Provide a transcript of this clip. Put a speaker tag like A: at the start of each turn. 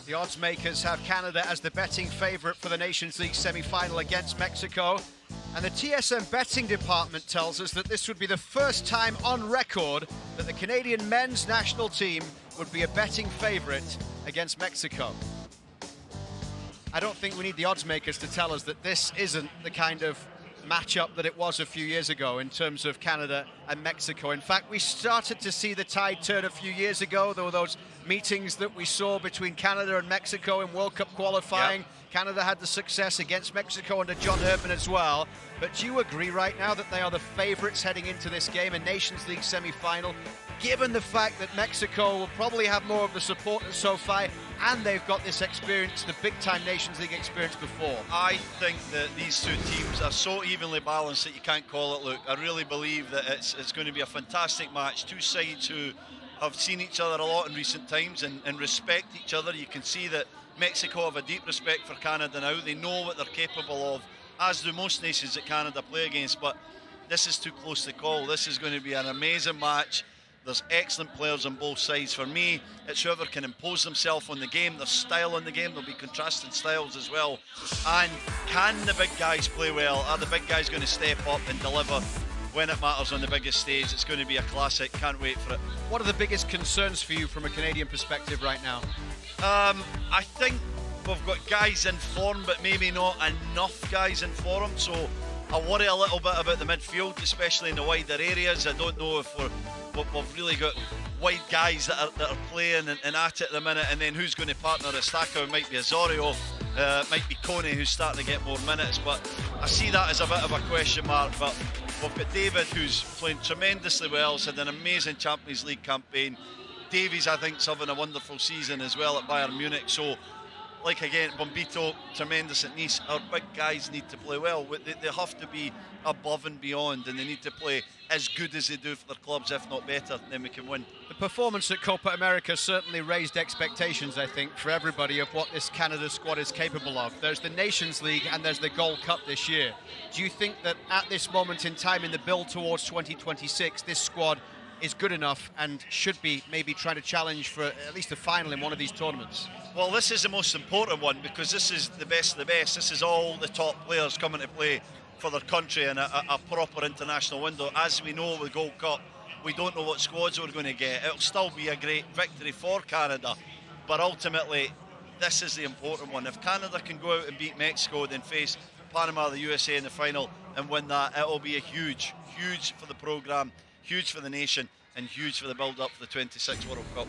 A: The odds makers have Canada as the betting favourite for the Nations League semi-final against Mexico. And the TSM betting department tells us that this would be the first time on record that the Canadian men's national team would be a betting favourite against Mexico. I don't think we need the odds makers to tell us that this isn't the kind of matchup that it was a few years ago in terms of Canada and Mexico. In fact, we started to see the tide turn a few years ago. There were those meetings that we saw between Canada and Mexico in World Cup qualifying. Yep. Canada had the success against Mexico under John Herdman as well. But do you agree right now that they are the favourites heading into this game, a Nations League semi-final, given the fact that Mexico will probably have more of the support at SoFi and they've got this experience, the big-time Nations League experience before?
B: I think that these two teams are so evenly balanced that you can't call it, Luke. I really believe that it's going to be a fantastic match. Two sides who have seen each other a lot in recent times and respect each other. You can see that Mexico have a deep respect for Canada now. They know what they're capable of, as do most nations that Canada play against, but this is too close to call. This is going to be an amazing match. There's excellent players on both sides. For me, it's whoever can impose themselves on the game, their style on the game. There'll be contrasting styles as well. And can the big guys play well? Are the big guys going to step up and deliver when it matters on the biggest stage? It's going to be a classic. Can't wait for it.
A: What are the biggest concerns for you from a Canadian perspective right now?
B: I think we've got guys in form, but maybe not enough guys in form. So I worry a little bit about the midfield, especially in the wider areas. I don't know if we've really got wide guys that are playing and at it at the minute, and then who's going to partner Estacco? It might be Azorio, might be Coney, who's starting to get more minutes, but I see that as a bit of a question mark. But we've got David, who's playing tremendously well. He's had an amazing Champions League campaign. Davies, I think, is having a wonderful season as well at Bayern Munich. So, like again, Bombito, tremendous at Nice. Our big guys need to play well. They have to be above and beyond, and they need to play as good as they do for their clubs, if not better, then we can win.
A: The performance at Copa America certainly raised expectations, I think, for everybody of what this Canada squad is capable of. There's the Nations League and there's the Gold Cup this year. Do you think that at this moment in time in the build towards 2026, this squad is good enough and should be maybe trying to challenge for at least a final in one of these tournaments?
B: Well, this is the most important one because this is the best of the best. This is all the top players coming to play for their country in a proper international window. As we know with Gold Cup, we don't know what squads we're going to get. It'll still be a great victory for Canada, but ultimately this is the important one. If Canada can go out and beat Mexico, then face Panama or the USA in the final and win that, it'll be a huge for the programme, huge for the nation, and huge for the build-up for the 26 World Cup.